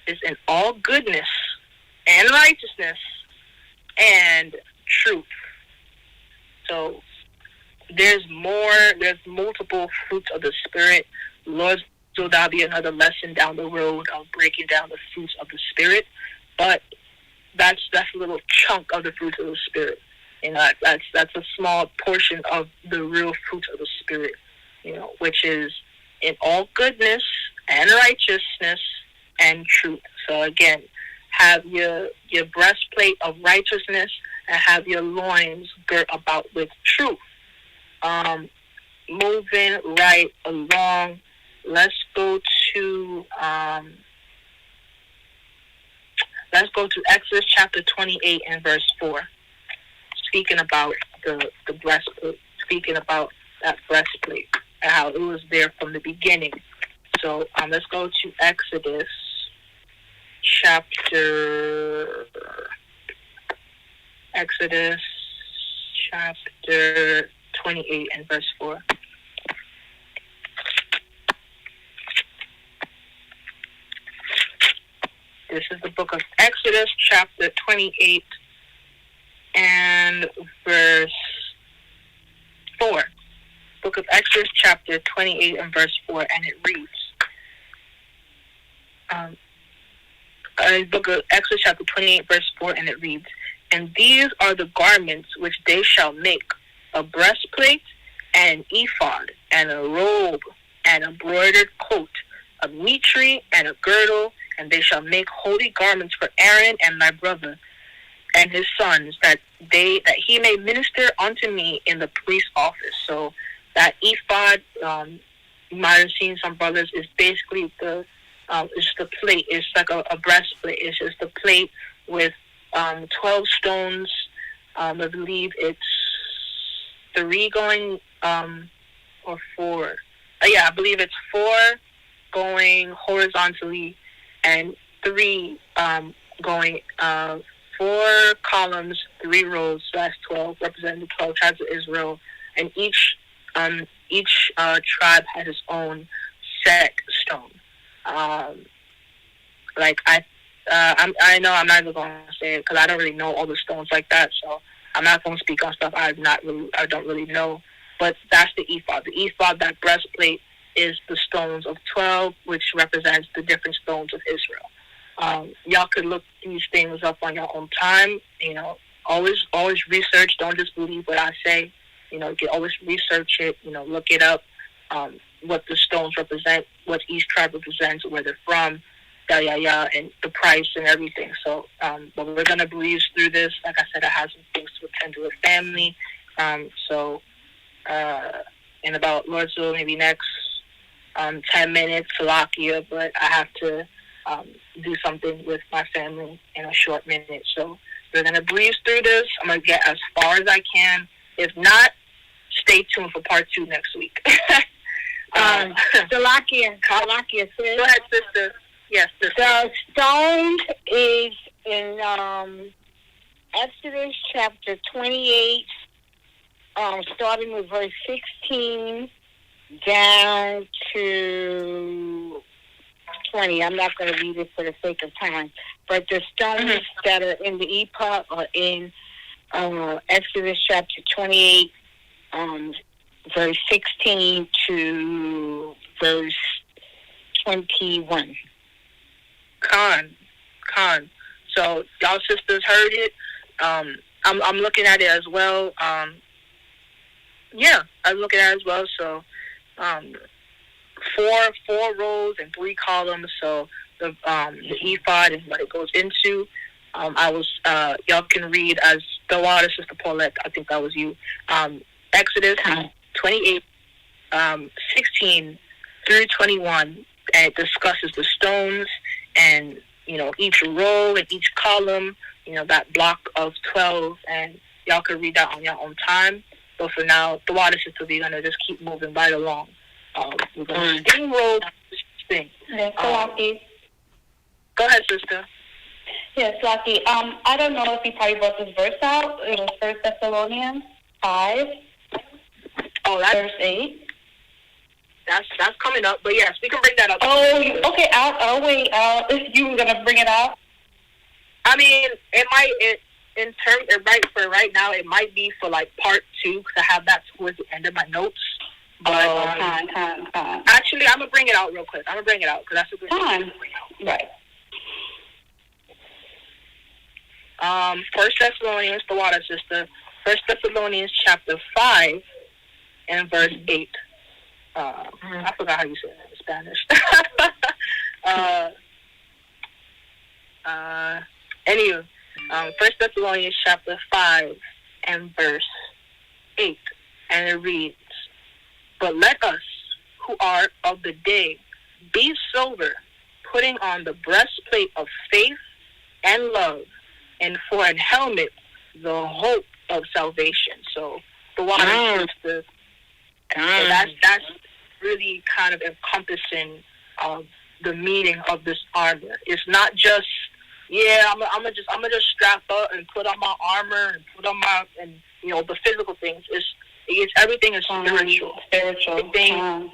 [SPEAKER 1] is in all goodness and righteousness and truth. So there's multiple fruits of the Spirit. Lord, so that'll be another lesson down the road of breaking down the fruits of the Spirit. But that's a little chunk of the fruits of the Spirit. That's a small portion of the real fruits of the Spirit, which is in all goodness and righteousness and truth. So again, have your breastplate of righteousness and have your loins girt about with truth. Moving right along, let's go to Exodus chapter 28 and verse 4. Speaking about the breastplate, speaking about that breastplate and how it was there from the beginning. So let's go to Exodus chapter 28 and verse 4. This is the book of Exodus chapter 28 and verse 4. Book of Exodus chapter 28 and verse 4, and it reads, book of Exodus chapter 28 verse 4, and it reads, And these are the garments which they shall make, a breastplate, and an ephod, and a robe, and a broidered coat, a mitre, and a girdle, and they shall make holy garments for Aaron and my brother and his sons, that he may minister unto me in the priest's office. So that ephod, you might have seen some brothers, is basically it's just a plate. It's like a breastplate. It's just a plate with 12 stones. I believe it's 3 going or 4. I believe it's 4 going horizontally and 3 going 4 columns, 3 rows. So that's 12, representing the 12 tribes of Israel, and each tribe has its own set stone. I know I'm not even going to say it because I don't really know all the stones like that, so I'm not going to speak on stuff I don't really know. But that's the ephod. The ephod, that breastplate, is the stones of 12, which represents the different stones of Israel. Y'all could look these things up on your own time. Always research. Don't just believe what I say. You can always research it. Look it up. What the stones represent, what each tribe represents, where they're from, and the price and everything. So, but we're gonna breeze through this. Like I said, I have some things to attend to with family. In about Lord's will, maybe next 10 minutes, Salakia, but I have to do something with my family in a short minute. So we're gonna breeze through this. I'm gonna get as far as I can. If not, stay tuned for part 2 next week.
[SPEAKER 4] Salakia says.
[SPEAKER 1] Go ahead, sister. Yes, sister.
[SPEAKER 4] The stones is in Exodus chapter 28, starting with verse 16 down to 20. I'm not going to read it for the sake of time, but the stones that are in the ephod are in Exodus chapter 28, verse 16 to verse 21.
[SPEAKER 1] Con. So y'all sisters heard it. I'm looking at it as well. I'm looking at it as well. So 4 rows and 3 columns. So the ephod and what it goes into. Y'all can read as the water, Sister Paulette. I think that was you. Exodus 28, 16 through 21, and it discusses the stones and each row and each column, that block of 12, and y'all can read that on your own time. So for now, the water sister, we're gonna just keep moving right along. We're gonna steamroll this thing.
[SPEAKER 5] Yes, Lucky.
[SPEAKER 1] Go ahead, sister.
[SPEAKER 5] Yes, Lucky. I don't know if you probably brought this verse out. It was 1 Thessalonians 5.
[SPEAKER 1] Oh, that's
[SPEAKER 5] verse 8.
[SPEAKER 1] That's coming up, but yes, we can bring that up.
[SPEAKER 5] Oh, okay. I'll wait. You were gonna bring it out?
[SPEAKER 1] I mean, for right now, it might be for like part 2 because I have that towards the end of my notes. But actually, I'm gonna bring it out real quick. I'm gonna bring it out because that's a good thing to bring out.
[SPEAKER 5] Right.
[SPEAKER 1] 1 Thessalonians, the water sister. 1 Thessalonians chapter 5 and verse 8. I forgot how you say that in Spanish. Anyway, 1 Thessalonians chapter 5 and verse 8, and it reads, "But let us, who are of the day, be sober, putting on the breastplate of faith and love, and for an helmet, the hope of salvation." So the water sister, that's really kind of encompassing the meaning of this armor. It's not just I'm gonna just strap up and put on my armor and put on my the physical things. It's everything is spiritual. Everything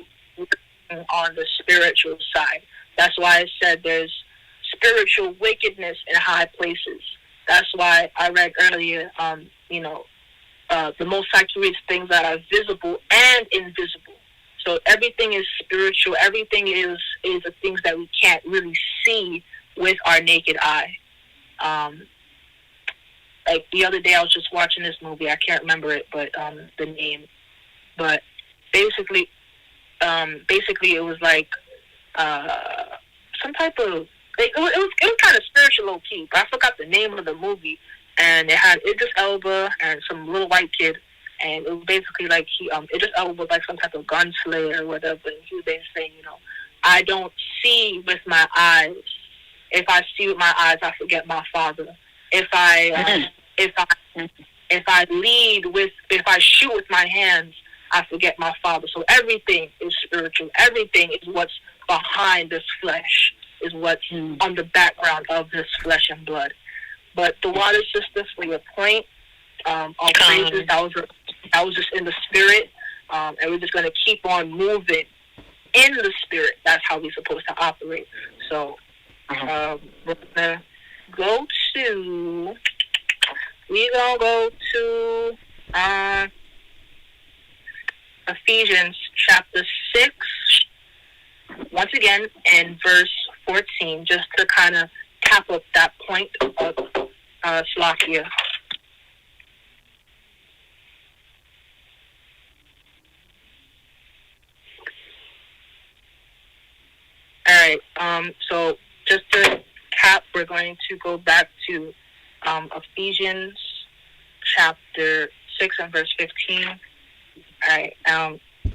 [SPEAKER 1] on the spiritual side. That's why I said there's spiritual wickedness in high places. That's why I read earlier, the Most High creates things that are visible and invisible. So everything is spiritual. Everything is the things that we can't really see with our naked eye. Like the other day, I was just watching this movie. I can't remember it, but the name. But basically, it was like some type of. It was kind of spiritual, low key. But I forgot the name of the movie. And it had Idris Elba and some little white kid, And it was basically like it just was like some type of gunslayer or whatever. And he was basically saying, I don't see with my eyes. If I see with my eyes, I forget my Father. If I shoot with my hands, I forget my Father. So everything is spiritual. Everything is what's behind this flesh, is what's on the background of this flesh and blood. But the water sister, for your point, all praises, that was just in the spirit, and we're just going to keep on moving in the spirit. That's how we're supposed to operate. So we're going to go to Ephesians chapter 6, once again, in verse 14, just to kind of cap up that point of Slovakia. All right. So just to cap, we're going to go back to Ephesians chapter 6 and verse 15. All right.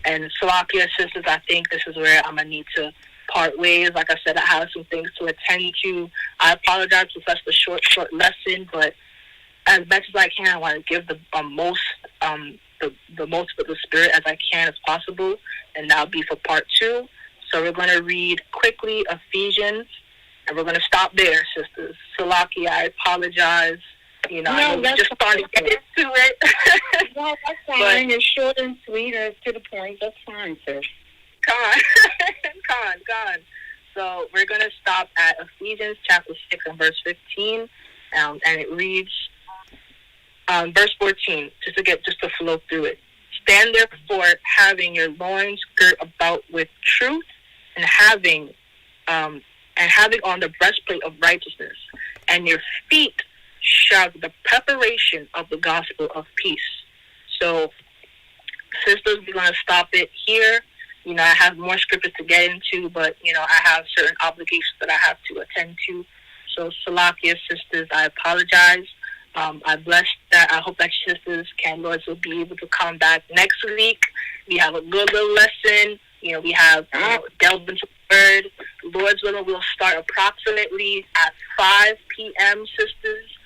[SPEAKER 1] And Slovakia sisters, I think this is where I'm gonna need to part ways. Like I said, I have some things to attend to. I apologize for such a short lesson, but as much as I can, I want to give the most of the spirit as I can as possible, and that'll be for part 2. So we're going to read quickly Ephesians, and we're going to stop there, sisters. Salaki, I apologize. I know we just started to get into it.
[SPEAKER 4] No, that's fine. It's short and sweet, and it's to the point. That's fine, sis.
[SPEAKER 1] Con. So we're going to stop at Ephesians chapter 6 and verse 15, and it reads, verse 14, just to flow through it. Stand therefore, having your loins girt about with truth, and having on the breastplate of righteousness, and your feet shod with the preparation of the gospel of peace. So, sisters, we're going to stop it here. I have more scriptures to get into, but, I have certain obligations that I have to attend to. So, Salakia, sisters, I apologize. I bless that. I hope that sisters Lords will be able to come back next week. We have a good little lesson. We have delved into the word. Lord's willing, we'll start approximately at 5 p.m., sisters.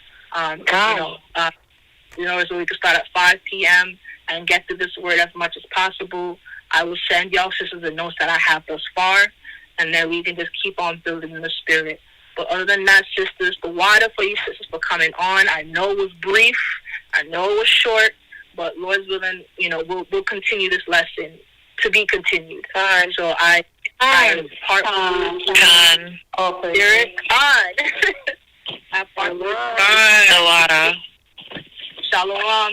[SPEAKER 1] So we can start at 5 p.m. and get to this word as much as possible. I will send y'all, sisters, the notes that I have thus far, and then we can just keep on building in the spirit. But other than that, sisters, the water for you sisters for coming on. I know it was brief. I know it was short. But Lord's willing, we'll continue this lesson to be continued. So I part spirit on. I part
[SPEAKER 2] the water.
[SPEAKER 1] Shalom.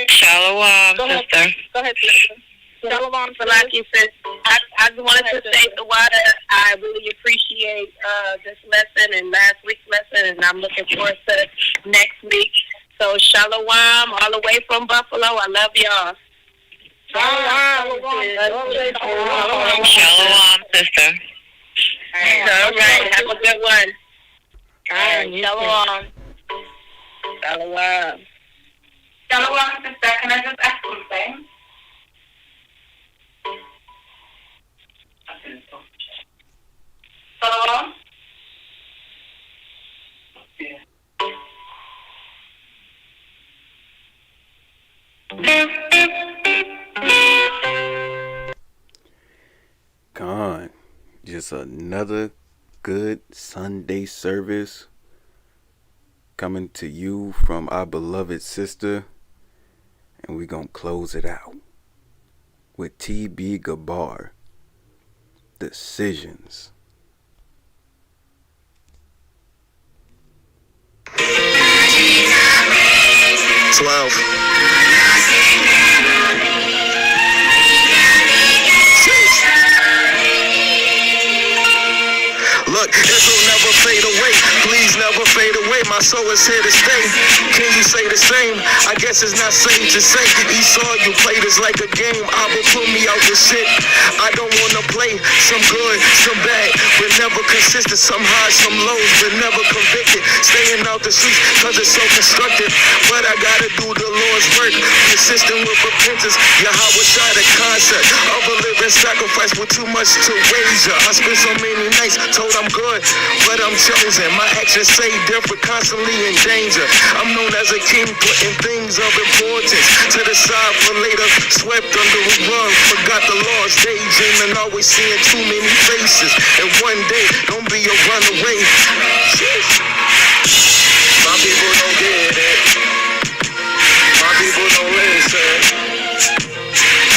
[SPEAKER 2] Shalom, sister.
[SPEAKER 1] Go ahead, sister.
[SPEAKER 3] Shalom, Salaki says, I just wanted to say the water. I really appreciate this lesson and last week's lesson, and I'm looking forward to next week. So shalom, all the way from Buffalo. I love y'all.
[SPEAKER 2] Shalom, sister.
[SPEAKER 3] All right, have a good one.
[SPEAKER 1] All right, shalom.
[SPEAKER 3] Shalom.
[SPEAKER 5] Shalom, sister. Can I just ask something? Shalom.
[SPEAKER 6] Con, just another good Sunday service coming to you from our beloved sister, and we're gonna close it out with T.B. Gabar, Decisions.
[SPEAKER 7] 12. Look, this will never fade away. Please never fade away. My soul is here to stay. Can you say the same? I guess it's not safe to say. Esau, you play this like a game. I will put me out the shit. I don't wanna play some good, some bad, but never consistent. Some highs, some lows, but never convicted. Staying out the streets cause it's so constructive. But I gotta do the Lord's work. Consistent with repentance. H.O.I, the concept of a living sacrifice with too much to wager. I spent so many nights told I'm good, but I'm chosen. My actions say different, constantly in danger. I'm known as a king, putting things of importance to the side for later, swept under the rug. Forgot the laws, daydreaming, always seeing too many faces. And one day, don't be a runaway. My people don't get it. My people don't listen.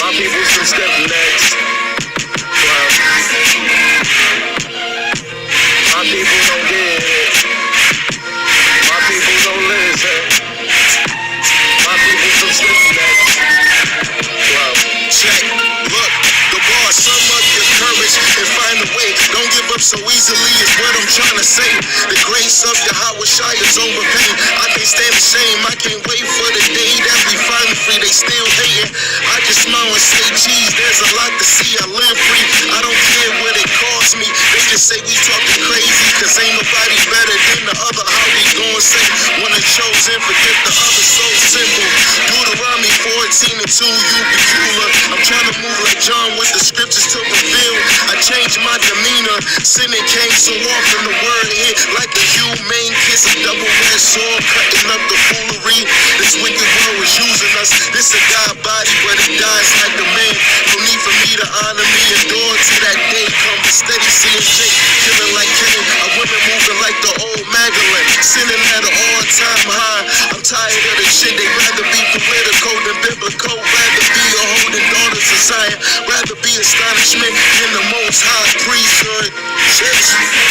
[SPEAKER 7] My people some step next. Wow. My people don't get it. My people don't listen. My people some step next. Wow. Check. Look, the bar, sum up your courage and find a way. Don't give up so easily is what I'm trying to say. The grace of H.O.I is over pain. I can't stand the shame. I can't wait for the day that we finally free. They still hating. I just smile and say, geez, there's a lot to see. I live free. I don't care what it costs me. They just say we talking crazy, cause ain't nobody better than the other. How we gon' say when the chosen forget the other? So simple. Deuteronomy 14 and 2, you be cooler. I'm trying to move like John with the scriptures to reveal. I changed my demeanor. Sinning came so often, the word hit like a humane kiss. A double-edged sword cutting up the foolery. This wicked world is using us. This a God body, but it dies like a man. No need for me to honor me. Endure till that day comes. Steady seeing Jake killing like Cain. A women moving like the old Magdalene. Sinning at an all-time high. I'm tired of the shit. They rather be political than biblical. Rather be a holding daughters of Zion. Rather be astonishment than the most high priesthood. Shit.